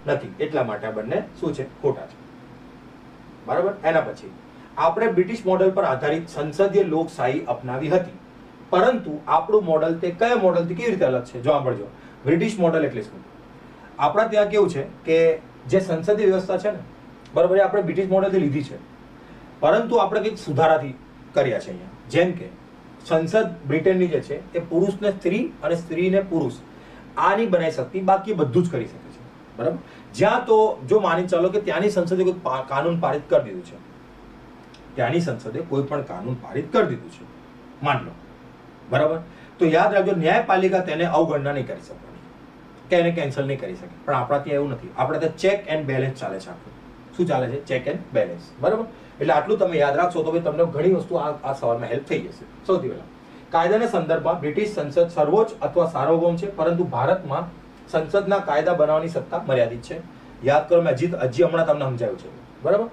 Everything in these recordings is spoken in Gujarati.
નથી, એટલા માટે આ બંને શું છે? ખોટા છે. બરાબર. એના પછી આપણે બ્રિટિશ મોડેલ પર આધારિત સંસદીય લોકશાહી અપનાવી હતી, પરંતુ આપણું મોડેલ તે કયા મોડેલથી કેવી રીતે અલગ છે? જો સાંભળજો. બ્રિટિશ મોડેલ એટલે શું? આપણા ત્યાં કેવું છે કે જે સંસદીય વ્યવસ્થા છે ને, બરાબર, એ આપણે બ્રિટિશ મોડેલથી લીધી છે, પરંતુ આપણે કંઈક સુધારાથી કર્યા છે અહીંયા. જેમ કે સંસદ બ્રિટનની જે છે એ પુરુષને સ્ત્રી અને સ્ત્રીને પુરુષ આ નહીં બનાવી શકતી, બાકી બધું જ કરી શકે છે. બરાબર. જ્યાં તો જો માની ચાલો કે ત્યાંની સંસદે કોઈ કાનૂન પારિત કરી દીધું છે, ત્યાંની સંસદે કોઈ પણ કાનૂન પારિત કરી દીધું છે, માન લો, બરાબર, તો યાદ રાખજો ન્યાયપાલિકા તેને અવગણના નહીં કરી શકવાની કે એને કેન્સલ નહીં કરી શકે. પણ આપણા ત્યાં એવું નથી. આપણે ત્યાં ચેક એન્ડ બેલેન્સ ચાલે છે. આખું શું ચાલે છે? Check and balance. બરાબર. એટલે આટલું તમે યાદ રાખશો તો તમને ઘણી વસ્તુ આ સવાલમાં હેલ્પ થઈ જશે. સૌથી પહેલા કાયદાના સંદર્ભમાં બ્રિટિશ સંસદ સર્વોચ્ચ અથવા સાર્વભૌમ છે, પરંતુ ભારતમાં સંસદના કાયદા બનાવવાની સત્તા મર્યાદિત છે. યાદ કરો, મેં હજી હમણાં તમને સમજાવ્યું છે. બરાબર.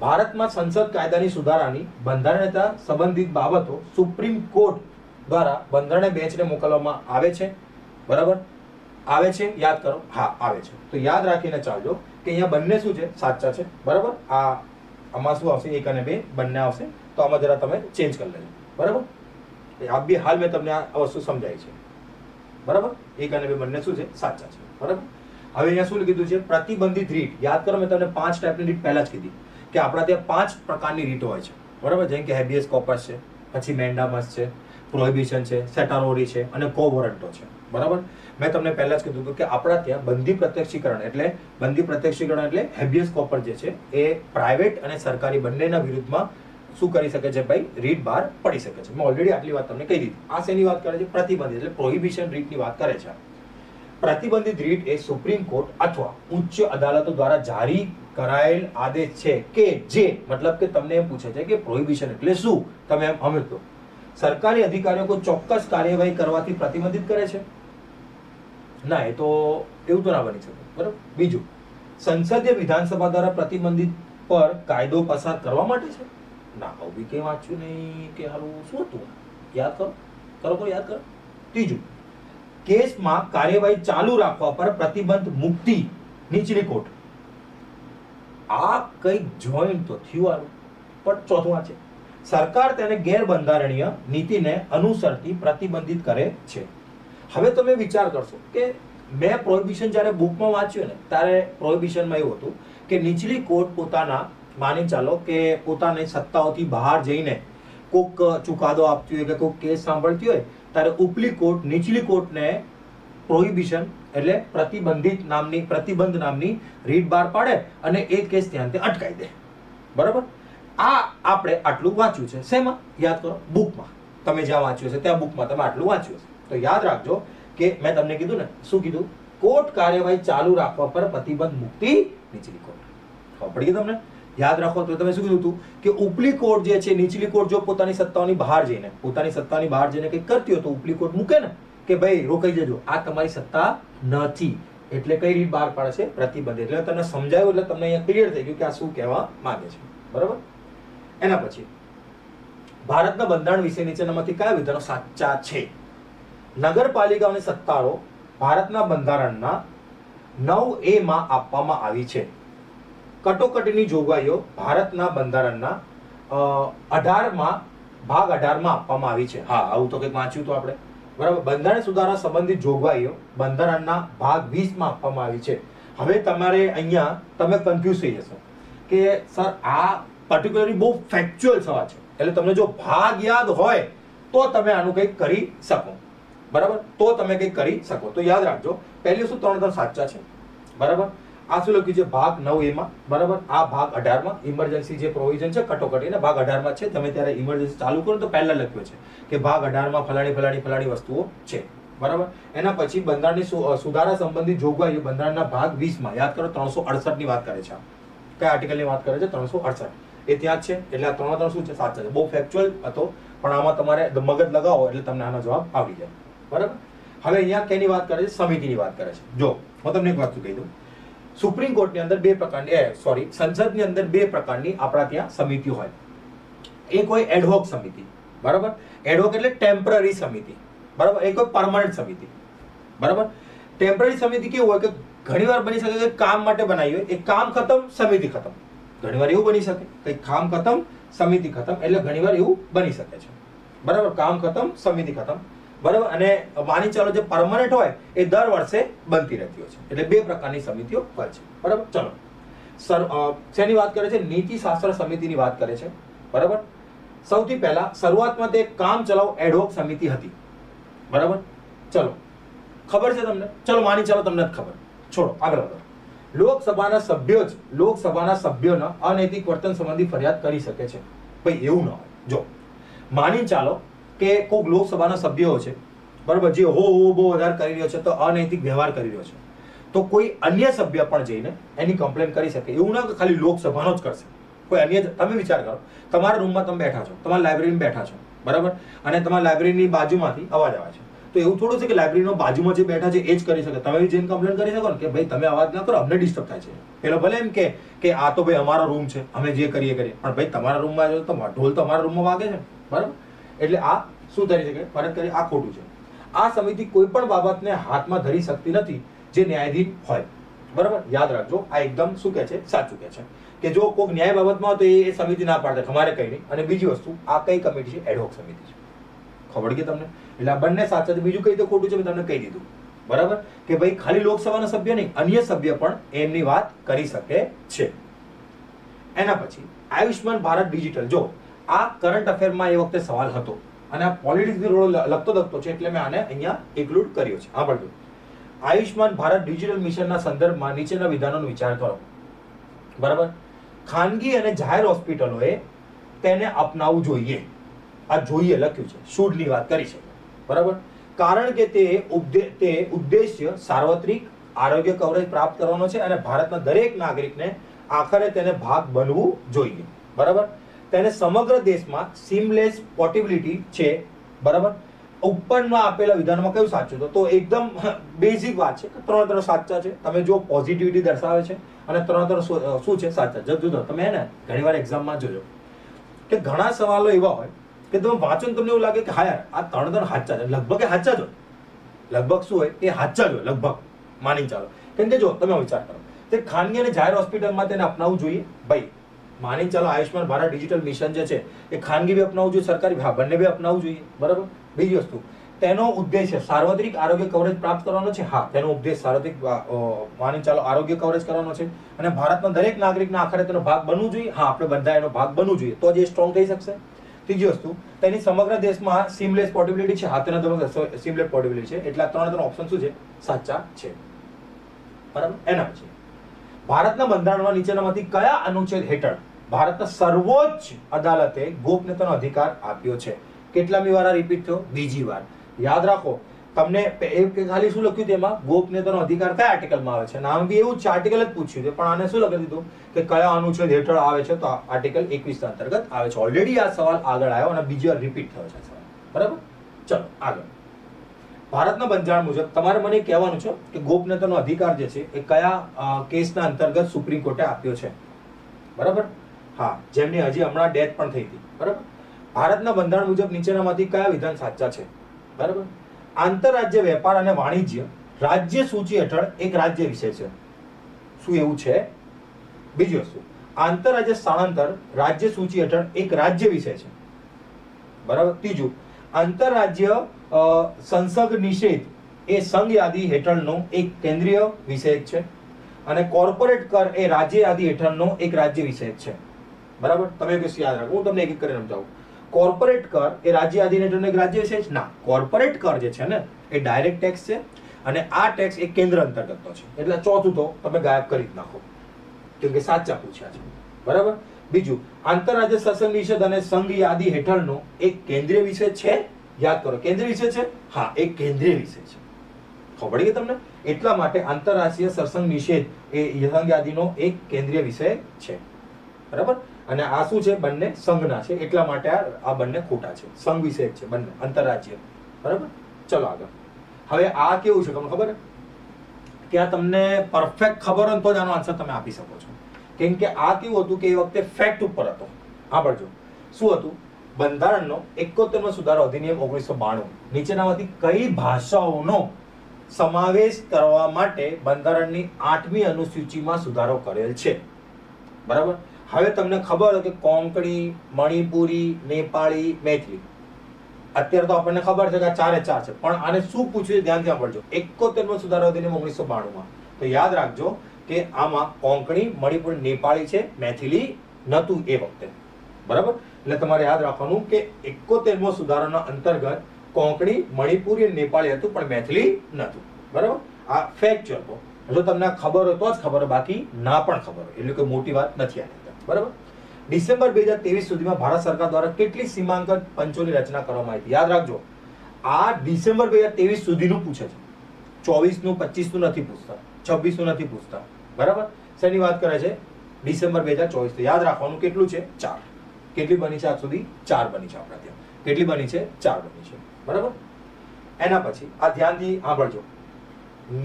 ભારતમાં સંસદ કાયદાની સુધારાની બંધારણીયતા સંબંધિત બાબતો સુપ્રીમ કોર્ટ દ્વારા બંધારણીય બેન્ચને મોકલવામાં આવે છે. બરાબર. આવે છે, યાદ કરો. હા, આવે છે. તો યાદ રાખીને ચાલજો કે અહીંયા બંને શું છે? સાચા છે. બરાબર. આમાં શું આવશે? 1 અને 2 બંને આવશે. તો આમાં જરા તમે ચેન્જ કરી લેજો. બરાબર. આ બી હાલ મેં તમને આ વસ્તુ સમજાવી છે. બરાબર. 1 અને 2 બંને શું છે? સાચા છે. બરાબર. હવે અહીંયા શું કીધું છે? પ્રતિબંધિત રીત. યાદ કરો, મેં તમને 5 ટાઈપની રીત પહેલા જ કીધી કે આપણા ત્યાં 5 પ્રકારની રીતો હોય છે. બરાબર. જેમ કે હેબિયસ કોર્પસ છે, પછી મેન્ડામસ છે, પ્રોહિબિશન છે, સેટારોરી છે અને કો વોરંટો છે. બરાબર. મેં તમને પહેલા જ કીધું કે આપણા ત્યાં બંધી પ્રત્યક્ષીકરણ એટલે હેબિયસ કોર્પસ જે છે એ પ્રાઇવેટ અને સરકારી બંનેના વિરુદ્ધમાં શું કરી શકે છે? ભાઈ, રીત બહાર પડી શકે છે. મેં ઓલરેડી આટલી વાત તમને કહી દીધી. આ શેની વાત કરે છે? પ્રતિબંધિત એટલે પ્રોહિબિશન રીતની વાત કરે છે. પ્રતિબંધિત રીત એ સુપ્રીમ કોર્ટ અથવા ઉચ્ચ અદાલતો દ્વારા જારી કરાયેલ આદેશ છે કે જે મતલબ કે તમને એમ પૂછે છે કે પ્રોહિબિશન એટલે શું? તમે એમ સમજો. સરકારી અધિકારીઓ કોઈ ચોક્કસ કાર્યવાહી કરવાથી પ્રતિબંધિત કરે છે? ના, એ તો એવું તો ના બની શકે. બરાબર. બીજું, સંસદીય વિધાનસભા દ્વારા પ્રતિબંધિત પર કાયદો પસાર કરવા માટે છે? ના, આવું બી કંઈ વાંચ્યું નહીં કે હારું શું હતું? યાદ કરો, યાદ કરો. ત્રીજું, કેસમાં કાર્યવાહી ચાલુ રાખવા પર પ્રતિબંધ મુક્તિ નીચલી કોર્ટ. આ કઈ જોઈન્ટ તો થયું આનું. પણ ચોથું આ છે, સરકાર તેને ગેરબંધારણીય નીતિને અનુસરતી પ્રતિબંધિત કરે છે. હવે તમે વિચાર કરશો કે મેં પ્રોહિબિશન જ્યારે બુકમાં વાંચ્યું ને ત્યારે પ્રોહિબિશનમાં એવું હતું કે નીચલી કોર્ટ પોતાના માની ચાલો કે પોતાની સત્તાઓથી બહાર જઈને કોઈક ચુકાદો આપતી હોય કે કોઈક કેસ સાંભળતી હોય ત્યારે ઉપલી કોર્ટ નીચલી કોર્ટને પ્રોહિબિશન એટલે પ્રતિબંધ નામની રીત બહાર પાડે અને એ કેસ ત્યાં અટકાઈ દે. બરાબર. આ આપણે આટલું વાંચ્યું છે. શેમાં? યાદ કરો, બુકમાં. તમે જ્યાં વાંચ્યું છે ત્યાં બુકમાં તમે આટલું વાંચ્યું હશે. તો યાદ રાખજો કે મેં તમને કીધું ને, શું કીધું? કોર્ટ કાર્યવાહી ચાલુ રાખવા પર પ્રતિબંધ મુક્તિ નીચલી કોર્ટ. ખબર પડી ગઈ તમને? યાદ રાખો તો તમે શું કીધું હતું કે ઉપલી કોર્ટ જે છે, નીચલી કોર્ટ જો પોતાની સત્તાઓની બહાર જઈને કંઈક કરતી હોય તો ઉપલી કોર્ટ મૂકે ને કે ભાઈ રોકાઈ જજો, આ તમારી સત્તા નથી. એટલે કઈ રીત બહાર પાડે છે? પ્રતિબંધ. એટલે તમને સમજાયું, એટલે તમને અહીંયા ક્લિયર થઈ ગયું કે આ શું કહેવા માંગે છે. બરાબર. એના પછી ભારતના બંધારણ વિશે નીચેનામાંથી કયા વિધાનો સાચા છે? નગરપાલિકાઓની સત્તાઓ ભારતના બંધારણના 9A માં આપવામાં આવી છે. કટોકટીની જોગવાઈઓ ભારતના બંધારણના 18 માં ભાગ 18 માં આપવામાં આવી છે. હા, આવું તો કંઈક વાંચ્યું તો આપણે. બરાબર. બંધારણ સુધારા સંબંધિત જોગવાઈઓ બંધારણના ભાગ 20 માં આપવામાં આવી છે. હવે તમારે અહીંયા તમે કન્ફ્યુઝ થઈ જશો કે સર આ પર્ટિક્યુલરલી બહુ ફેક્ચ્યુઅલ સવાલ છે. એટલે તમને જો ભાગ યાદ હોય તો તમે આનું કંઈક કરી શકો. બરાબર. તો તમે કંઈક કરી શકો. તો યાદ રાખજો, પહેલી શું 3 સાચા છે. બરાબર. આ શું લખ્યું છે? ભાગ 9A માં. બરાબર. આ ભાગ 18 માં ઇમરજન્સી જે પ્રોવિઝન છે કટોકટીને ભાગ 18 માં છે. તમે ત્યારે ઇમરજન્સી ચાલુ કરો તો પહેલા લખ્યું છે કે ભાગ 18 માં ફલાણી વસ્તુઓ છે. બરાબર. એના પછી બંધારણની સુધારા સંબંધિત જોગવાઈઓ બંધારણના ભાગ 20 માં યાદ કરો 368 ની વાત કરે છે. કયા આર્ટિકલની વાત કરે છે? 368. એ ત્યાં જ છે. એટલે આ 3 શું છે? સાચા છે. બહુ ફેક્ચ્યુઅલ હતો, પણ આમાં તમારે મગજ લગાવો એટલે તમને આનો જવાબ આવી જાય. બરાબર. હવે અહીંયા કેની વાત કરે છે? સમિતિની વાત કરે છે. જો હું તમને એક વાત કહી દઉં, સુપ્રીમ કોર્ટની અંદર સંસદની અંદર 2 પ્રકારની આપણા ત્યાં સમિતિઓ હોય. એક હોય એડહોક સમિતિ. બરાબર. એડહોક એટલે ટેમ્પરરી સમિતિ. બરાબર. એક હોય પરમાનન્ટ સમિતિ. બરાબર. ટેમ્પરરી સમિતિ કેવું હોય કે ઘણીવાર બની શકે કે કામ માટે બનાવી હોય, એ કામ ખતમ સમિતિ ખતમ. ઘણીવાર એવું બની શકે કે કામ ખતમ સમિતિ ખતમ, એટલે ઘણીવાર એવું બની શકે છે. બરાબર, કામ ખતમ સમિતિ ખતમ. બરાબર, અને માની ચાલો જે પરમનન્ટ હોય એ દર વર્ષે બનતી રહેતી હોય છે. એટલે બે પ્રકારની સમિતિઓ હોય છે. બરાબર, ચલો શેની વાત કરે છે? નીતિ શાસ્ત્ર સમિતિની વાત કરે છે. બરાબર, સૌથી પહેલા શરૂઆતમાં તે કામ ચલાઉ એડહોક સમિતિ હતી. બરાબર, ચલો ખબર છે તમને? ચલો માની ચાલો તમને જ ખબર, છોડો, આગળ વધો. લોકસભાના સભ્યોના અનૈતિક વર્તન સંબંધી ફરિયાદ કરી શકે છે. ભાઈ એવું ના હોય. જો માની ચાલો કે કોઈક લોકસભાના સભ્યો છે, બરાબર, જે બહુ વધારે કરી રહ્યો છે, તો અનૈતિક વ્યવહાર કરી રહ્યો છે, તો કોઈ અન્ય સભ્ય પણ જઈને એની કમ્પ્લેન કરી શકે. એવું ના કે ખાલી લોકસભાનો જ કરશે, કોઈ અન્ય. તમે વિચાર કરો, તમારા રૂમમાં તમે બેઠા છો, તમારા લાઇબ્રેરીમાં બેઠા છો, બરાબર, અને તમારા લાઇબ્રેરીની બાજુમાંથી અવાજ આવે છે, તો એવું થોડું છે કે લાઇબ્રેરીનો બાજુમાં જે બેઠા છે એ જ કરી શકે? તમે જઈને કમ્પ્લેન કરી શકો ને કે ભાઈ તમે અવાજ ના કરો, અમને ડિસ્ટર્બ થાય છે. પેલો ભલે એમ કે આ તો ભાઈ અમારો રૂમ છે, અમે જે કરીએ કરીએ, પણ ભાઈ તમારા રૂમમાં જો તો ઢોલ તમારા રૂમમાં વાગે છે. બરાબર, એટલે આ શું થઈ શકે? ફરજ કરી, આ ખોટું છે. આ સમિતિ કોઈ પણ બાબતને હાથમાં ધરી શકતી નથી જે ન્યાયાધીન હોય. બરાબર, યાદ રાખજો, આ એકદમ શું કહે છે? સાચું કહે છે કે જો કોઈ ન્યાય બાબતમાં હોય તો એ સમિતિ ના પાડે, અમારે કઈ નહીં. અને બીજી વસ્તુ, આ કઈ કમિટી છે? એડહોક સમિતિ છે. ખબર કે તમને? એટલે આ બંને સાચા છે. બીજું કઈ તો ખોટું છે, મેં તમને કહી દીધું. બરાબર, કે ભાઈ ખાલી લોકસભાના સભ્ય નહીં, અન્ય સભ્ય પણ એમની વાત કરી શકે છે. એના પછી આયુષ્માન ભારત ડિજિટલ. જો આ કરંટ અફેરમાં એ વખતે સવાલ હતો અને આ પોલિટિક્સની રોલ લગતો છે, એટલે મેં આને અહીંયા ઇન્ક્લુડ કર્યો છે. હા, પડતું. આયુષ્માન ભારત ડિજિટલ મિશનના સંદર્ભમાં નીચેના વિધાનોનો વિચાર કરો. બરાબર, ખાનગી અને જાહેર હોસ્પિટલોએ તેને અપનાવવું જોઈએ. આ જોઈએ લખ્યું છે, શુડની વાત કરી છે. બરાબર, કારણ કે તે ઉદ્દેશ્ય સાર્વત્રિક આરોગ્ય કવરેજ પ્રાપ્ત કરવાનો છે અને ભારતના દરેક નાગરિકને આખરે તેને ભાગ બનવું જોઈએ. બરાબર, તેને સમગ્ર દેશમાં સીમલેસ પોર્ટેબિલિટી છે. બરાબર, ઉપરના આપેલા વિધાનમાં કયું સાચું? તો એકદમ બેઝિક વાત છે કે ત્રણ સાચા છે. તમે જો પોઝિટિવિટી દર્શાવે છે અને ત્રણ શું છે? સાચા. જુદો તમે ને ઘણીવાર એક્ઝામમાં જોજો કે ઘણા સવાલો એવા હોય કે તમે વાંચો ને તમને એવું લાગે કે હા યાર આ ત્રણ સાચા છે, લગભગ એ સાચા જ હોય. લગભગ શું હોય? એ સાચા જ હોય લગભગ, માની ચાલો. કેમ કે જો તમે વિચાર કરો, તે ખાનગી અને જાહેર હોસ્પિટલમાં તેને અપનાવવું જોઈએ. ભાઈ માની ચાલો આયુષ્માન ભારત ડિજિટલ મિશન જે છે એ ખાનગી બી અપનાવવું જોઈએ, સરકારી, હા, બંને બી અપનાવવું જોઈએ. બરાબર, બીજી વસ્તુ, તેનો ઉદ્દેશ્ય સાર્વત્રિક આરોગ્ય કવરેજ પ્રાપ્ત કરવાનો છે. હા, તેનો ઉદ્દેશ સાર્વત્રિક માની ચાલો આરોગ્ય કવરેજ કરવાનો છે અને ભારતના દરેક નાગરિકના આખરે તેનો ભાગ બનવું જોઈએ. હા, આપણે બધા એનો ભાગ બનવું જોઈએ, તો જ એ સ્ટ્રોંગ થઈ શકશે. ત્રીજી વસ્તુ, તેની સમગ્ર દેશમાં સીમલેસ પોર્ટેબિલિટી છે. હા, તેના સીમલેસ પોર્ટેબિલિટી છે. એટલે ત્રણ ઓપ્શન શું છે? સાચા છે. બરાબર, એના પછી ભારતના બંધારણમાં નીચેનામાંથી કયા અનુચ્છેદ હેઠળ ભારતના સર્વોચ્ચ અદાલતે ગોપનીયતાનો અધિકાર આપ્યો છે? કેટલામી વાર રિપીટ થયો? બીજી વાર. યાદ રાખો, તમને ખાલી શું લખ્યું તેમાં? ગોપનીયતાનો અધિકાર કયા આર્ટિકલમાં આવે છે? નામ બી એવું આર્ટિકલ જ પૂછ્યું છે, પણ આને શું લખી દીધું કે કયા અનુચ્છેદ હેઠળ આવે છે? તો આર્ટિકલ 21 અંતર્ગત આવે છે. ઓલરેડી આ સવાલ આગળ આવ્યો અને બીજી વાર રિપીટ થયો છે સવાલ. બરાબર, ચલો આગળ. ભારતના બંધારણ મુજબ તમારે મને કહેવાનું છે કે ગોપનીયતાનો અધિકાર જે છે એ કયા કેસના અંતર્ગત સુપ્રીમ કોર્ટે આપ્યો છે? બરાબર, હા, જેમની હજી હમણાં ડેથ પણ થઈ હતી. બરાબર, ભારતના બંધારણ મુજબ નીચેનામાંથી કયા વિધાન સાચા છે? બરાબર, આંતરરાજ્ય વેપાર અને વાણિજ્ય રાજ્ય સૂચિ હેઠળ એક રાજ્ય વિષય છે. શું એવું છે? બીજી વસ્તુ, આંતરરાજ્ય સ્થળાંતર રાજ્ય સૂચિ હેઠળ એક રાજ્ય વિષય છે. બરાબર, ત્રીજું, આંતરરાજ્ય સંસર્ગ નિષેધ એ સંઘ યાદી હેઠળનો એક કેન્દ્રીય વિષય છે અને કોર્પોરેટ કર એ રાજ્ય યાદી હેઠળનો એક રાજ્ય વિષય છે. બરાબર, તમે કશું યાદ રાખો, હું તમને એક કરીને સમજાવું. કોર્પોરેટ કર એ રાજ્ય યાદી હેઠળનો એક રાજ્ય વિષય છે? ના, કોર્પોરેટ કર જે છે ને એ ડાયરેક્ટ ટેક્સ છે અને આ ટેક્સ એ કેન્દ્ર અંતર્ગતનો છે. એટલે ચોથું તો તમે ગાયબ કરી જ નાખો, કેમ કે સાચા પૂછ્યા છે. બરાબર, બીજું, આંતરરાજ્ય સંસર્ગ નિષેધ અને સંઘ યાદી હેઠળનો એક કેન્દ્રીય વિષય છે. યાદ કરો, કેન્દ્રીય વિષય છે. હા, એક કેન્દ્રીય વિષય છે. ખબર પડી કે તમને? એટલા માટે આંતરરાષ્ટ્રીય સંસર્ગ નિષેધ એ સંઘ યાદીનો એક કેન્દ્રીય વિષય છે. બરાબર, અને આ શું છે? બંને સંઘના છે, એટલા માટે આ બંને ખોટા છે. સંઘ વિષય છે બંને, આંતરરાજ્ય. બરાબર, ચલો આગળ. હવે આ કેવું છે તમને ખબર કે આ તમને પરફેક્ટ ખબર હોય તો જ આનો આન્સર તમે આપી શકો છો. કેમ કે આ કેવું હતું કે એ વખતે ફેક્ટ ઉપર હતો. સાંભળજો, શું હતું? બંધારણનો 71મો સુધારો અધિનિયમ 1992 નીચેનામાંથી કઈ ભાષાઓનો સમાવેશ કરવા માટે બંધારણની 8મી અનુસૂચિમાં સુધારો કરેલ છે. બરાબર. હવે તમને ખબર હોય કે કોંકણી, મણિપુરી, નેપાળી, મૈથિલી, અત્યારે તો આપણને ખબર છે કે આ ચારે ચાર છે, પણ આને શું પૂછ્યું છે ધ્યાનથી સાંભળજો. 71મો સુધારો અધિનિયમ 1992માં. તો યાદ રાખજો કે આમાં કોંકણી, મણિપુરી, નેપાળી છે, મૈથિલી નહોતું એ વખતે. બરાબર. એટલે તમારે યાદ રાખવાનું કે 71મો સુધારાના અંતર્ગત કોંકણી, મણિપુરી અને નેપાળી હતું, પણ મૈથિલી નહોતું. બરાબર. આ ફેક્ચ્યુઅલ તો જો તમને ખબર હોય તો જ ખબર હોય, બાકી ના પણ ખબર હોય, એટલે કોઈ મોટી વાત નથી આની અંદર. બરાબર. ડિસેમ્બર 2023 સુધીમાં ભારત સરકાર દ્વારા કેટલી સીમાંકન પંચોની રચના કરવામાં આવી? યાદ રાખજો, આ ડિસેમ્બર 2023 સુધીનું પૂછે છે. 24નું 25નું નથી પૂછતા, 26નું નથી પૂછતા. બરાબર. શેની વાત કરે છે? ડિસેમ્બર 2024. તો યાદ રાખવાનું કેટલું છે? 4. કેટલી બની છે આજ સુધી? 4 બની છે આપણા ત્યાં. કેટલી બની છે? 4 બની છે. બરાબર. એના પછી આ ધ્યાનથી સાંભળજો,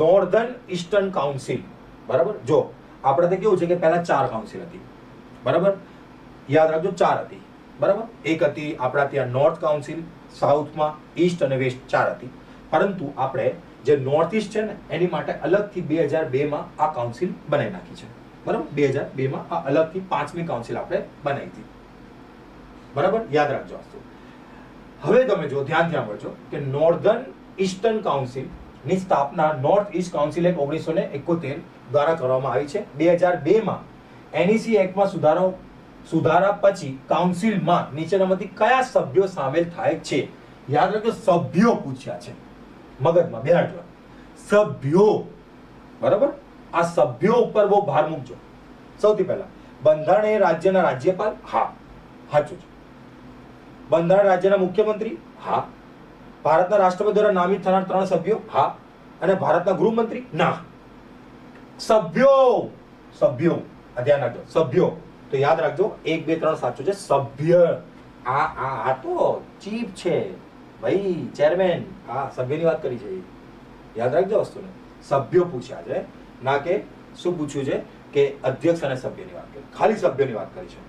નોર્ધન ઈસ્ટર્ન કાઉન્સિલ. બરાબર. જો આપણે ત્યાં કેવું છે કે પહેલા 4 કાઉન્સિલ હતી. બરાબર. યાદ રાખજો 4 હતી. બરાબર. એક હતી આપણા ત્યાં નોર્થ કાઉન્સિલ, સાઉથમાં ઈસ્ટ અને વેસ્ટ 4 હતી. પરંતુ આપણે જે નોર્થ ઈસ્ટ છે ને એની માટે અલગથી 2002માં આ કાઉન્સિલ બનાવી નાખી છે. બરાબર. 2002માં આ અલગથી 5મી કાઉન્સિલ આપણે બનાવી હતી. બરાબર. યાદ રાખજો આ વસ્તુ. હવે તમે જો ધ્યાનથી સાંભળજો કે નોર્ધન ઈસ્ટર્ન કાઉન્સિલ ની સ્થાપના નોર્થ ઈસ્ટ કાઉન્સિલ એક્ટ 1971 દ્વારા કરવામાં આવી છે. 2002માં NEC એક્ટમાં સુધારા પછી કાઉન્સિલમાં નીચેનામાંથી કયા સભ્યો સામેલ થાય છે? યાદ રાખજો, સભ્યો પૂછ્યા છે. મગજમાં બેહાડજો, સભ્યો. બરાબર. આ સભ્યો ઉપર બહુ ભાર મૂકજો. સૌથી પહેલા બંધારણ એ રાજ્યના રાજ્યપાલ? હા, સાચું છે. બંધારણ રાજ્યના મુખ્યમંત્રી? હા. ભારતના રાષ્ટ્રપતિ દ્વારા નામિત થનાર 3 સભ્યો? હા. અને ભારતના ગૃહમંત્રી? ના. સભ્યો, સભ્યો. ધ્યાન રાખજો, સભ્યો. તો યાદ રાખજો 1 2 3 સાચું છે. સભ્ય. આ તો ચીફ છે ભાઈ, ચેરમેન. આ સભ્યની વાત કરી છે. યાદ રાખજો વસ્તુને. સભ્યો પૂછ્યા છે, ના કે શું પૂછ્યું છે કે અધ્યક્ષ અને સભ્યની વાત કરી. ખાલી સભ્યોની વાત કરી છે.